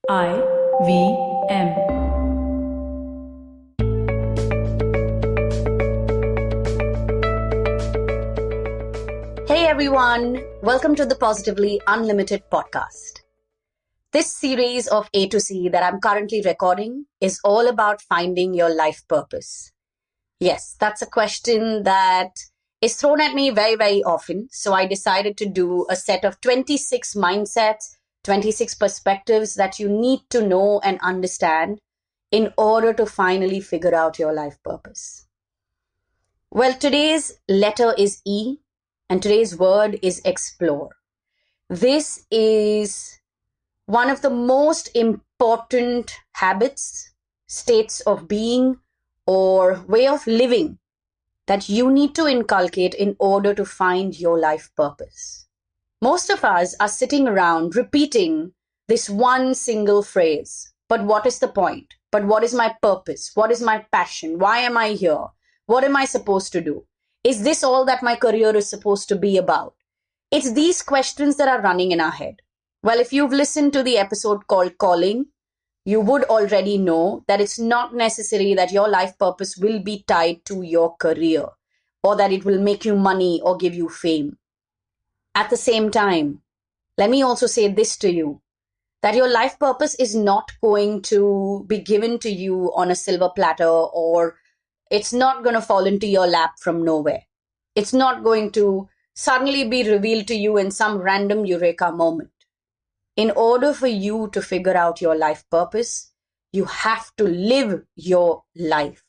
IVM. Hey everyone, welcome to the Positively Unlimited podcast. This series of A to C that I'm currently recording is all about finding your life purpose. Yes, that's a question that is thrown at me very, very often. So I decided to do a set of 26 mindsets, 26 perspectives that you need to know and understand in order to finally figure out your life purpose. Well, today's letter is E, and today's word is explore. This is one of the most important habits, states of being, or way of living that you need to inculcate in order to find your life purpose. Most of us are sitting around repeating this one single phrase. But what is the point? But what is my purpose? What is my passion? Why am I here? What am I supposed to do? Is this all that my career is supposed to be about? It's these questions that are running in our head. Well, if you've listened to the episode called Calling, you would already know that it's not necessary that your life purpose will be tied to your career or that it will make you money or give you fame. At the same time, let me also say this to you, that your life purpose is not going to be given to you on a silver platter, or it's not going to fall into your lap from nowhere. It's not going to suddenly be revealed to you in some random eureka moment. In order for you to figure out your life purpose, you have to live your life.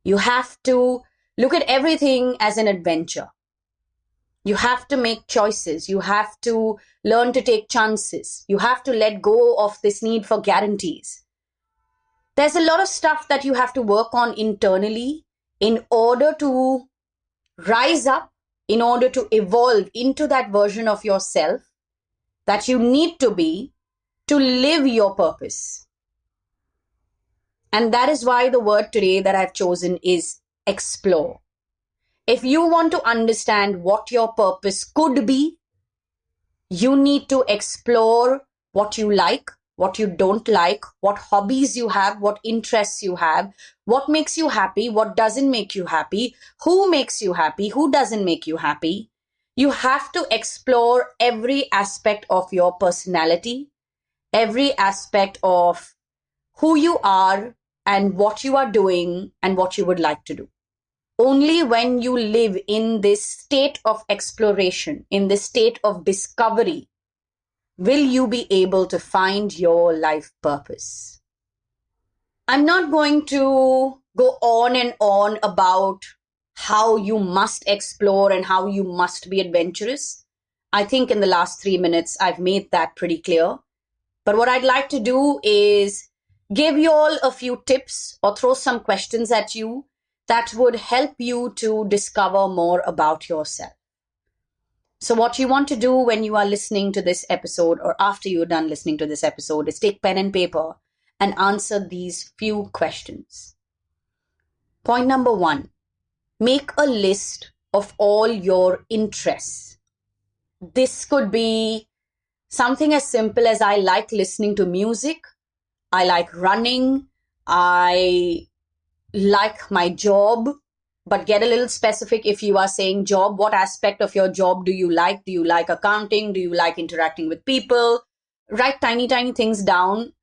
You have to look at everything as an adventure. You have to make choices. You have to learn to take chances. You have to let go of this need for guarantees. There's a lot of stuff that you have to work on internally in order to rise up, in order to evolve into that version of yourself that you need to be to live your purpose. And that is why the word today that I've chosen is explore. If you want to understand what your purpose could be, you need to explore what you like, what you don't like, what hobbies you have, what interests you have, what makes you happy, what doesn't make you happy, who makes you happy, who doesn't make you happy. You have to explore every aspect of your personality, every aspect of who you are and what you are doing and what you would like to do. Only when you live in this state of exploration, in this state of discovery, will you be able to find your life purpose. I'm not going to go on and on about how you must explore and how you must be adventurous. I think in the last 3 minutes, I've made that pretty clear. But what I'd like to do is give you all a few tips or throw some questions at you that would help you to discover more about yourself. So what you want to do when you are listening to this episode or after you're done listening to this episode is take pen and paper and answer these few questions. Point number 1, make a list of all your interests. This could be something as simple as I like listening to music, I like running, I like my job, but get a little specific if you are saying job. What aspect of your job do you like? Do you like accounting? Do you like interacting with people? Write tiny, tiny things down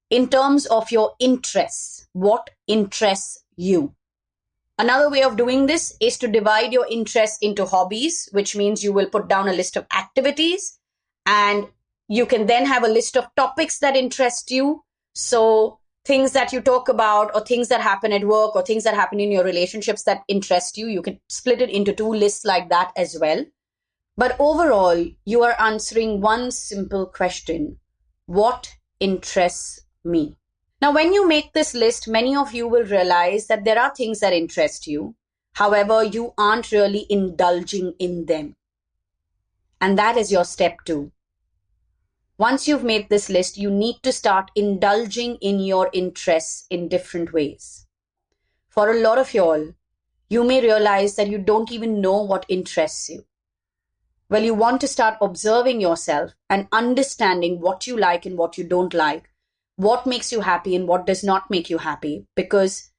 in terms of your interests. What interests you? Another way of doing this is to divide your interests into hobbies, which means you will put down a list of activities and you can then have a list of topics that interest you. So things that you talk about or things that happen at work or things that happen in your relationships that interest you, you can split it into 2 lists like that as well. But overall, you are answering one simple question: what interests me? Now, when you make this list, many of you will realize that there are things that interest you. However, you aren't really indulging in them. And that is your step 2. Once you've made this list, you need to start indulging in your interests in different ways. For a lot of y'all, you may realize that you don't even know what interests you. Well, you want to start observing yourself and understanding what you like and what you don't like, what makes you happy and what does not make you happy. Because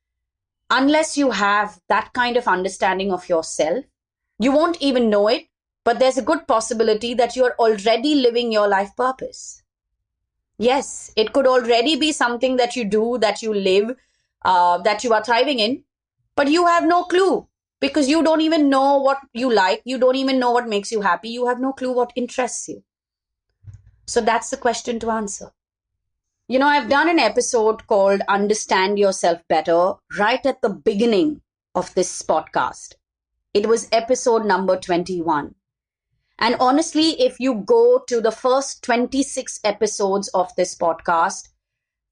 unless you have that kind of understanding of yourself, you won't even know it, but there's a good possibility that you're already living your life purpose. Yes, it could already be something that you do, that you live, that you are thriving in, but you have no clue because you don't even know what you like. You don't even know what makes you happy. You have no clue what interests you. So that's the question to answer. You know, I've done an episode called Understand Yourself Better right at the beginning of this podcast. It was episode number 21. And honestly, if you go to the first 26 episodes of this podcast,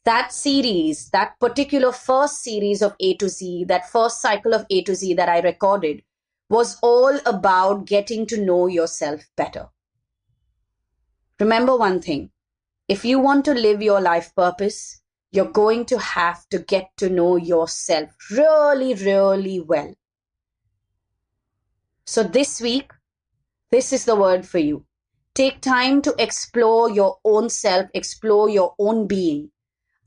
that series, that particular first series of A to Z, that first cycle of A to Z that I recorded was all about getting to know yourself better. Remember one thing, if you want to live your life purpose, you're going to have to get to know yourself really, really well. So this week, this is the word for you. Take time to explore your own self, explore your own being.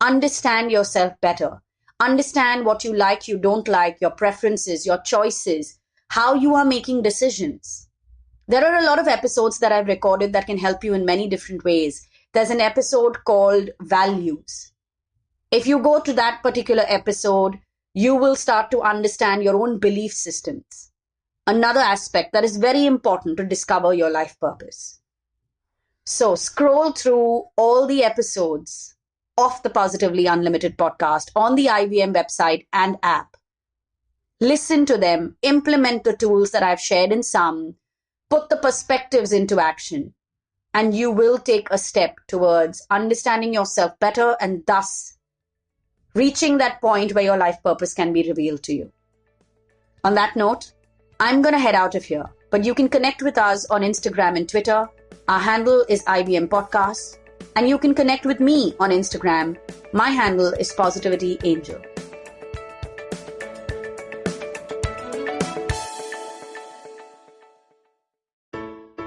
Understand yourself better. Understand what you like, you don't like, your preferences, your choices, how you are making decisions. There are a lot of episodes that I've recorded that can help you in many different ways. There's an episode called Values. If you go to that particular episode, you will start to understand your own belief systems. Another aspect that is very important to discover your life purpose. So scroll through all the episodes of the Positively Unlimited podcast on the IVM website and app. Listen to them, implement the tools that I've shared in some, put the perspectives into action, and you will take a step towards understanding yourself better and thus reaching that point where your life purpose can be revealed to you. On that note, I'm going to head out of here, but you can connect with us on Instagram and Twitter. Our handle is IVM Podcasts, and you can connect with me on Instagram. My handle is Positivity Angel.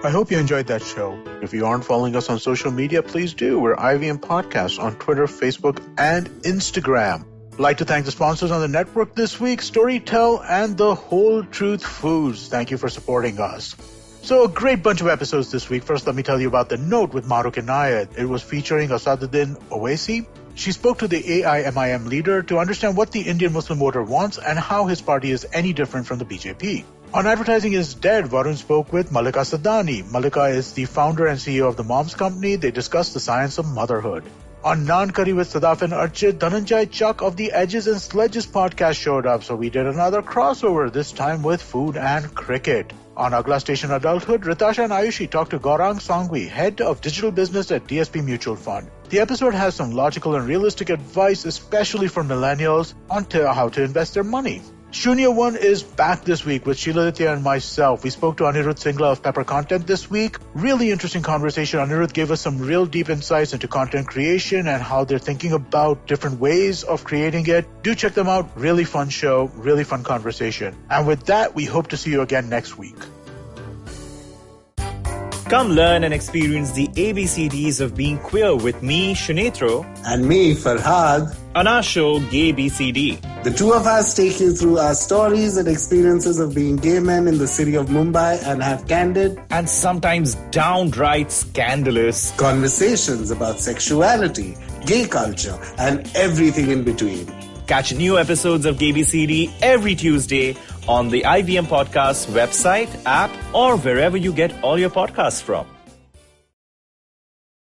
I hope you enjoyed that show. If you aren't following us on social media, please do. We're IVM Podcasts on Twitter, Facebook, and Instagram. I'd like to thank the sponsors on the network this week, Storytel and The Whole Truth Foods. Thank you for supporting us. So a great bunch of episodes this week. First, let me tell you about The Note with Maruk Inayat. It was featuring Asaduddin Owaisi. She spoke to the AIMIM leader to understand what the Indian Muslim voter wants and how his party is any different from the BJP. On Advertising is Dead, Varun spoke with Malika Sadani. Malika is the founder and CEO of the Moms Company. They discussed the science of motherhood. On Naan Curry with Sadaf and Archit, Dhananjay Chuck of the Edges and Sledges podcast showed up, so we did another crossover, this time with food and cricket. On Agla Station Adulthood, Ritasha and Ayushi talked to Gaurang Sangvi, head of digital business at DSP Mutual Fund. The episode has some logical and realistic advice, especially for millennials, on how to invest their money. Shunya One is back this week with Sheila Ditya and myself. We spoke to Anirudh Singla of Pepper Content this week. Really interesting conversation. Anirudh gave us some real deep insights into content creation and how they're thinking about different ways of creating it. Do check them out. Really fun show, really fun conversation. And with that, we hope to see you again next week. Come learn and experience the ABCDs of being queer with me, Shunetro. And me, Farhad. On our show, Gay BCD. The two of us take you through our stories and experiences of being gay men in the city of Mumbai and have candid and sometimes downright scandalous conversations about sexuality, gay culture, and everything in between. Catch new episodes of Gay BCD every Tuesday on the IVM Podcast website, app, or wherever you get all your podcasts from.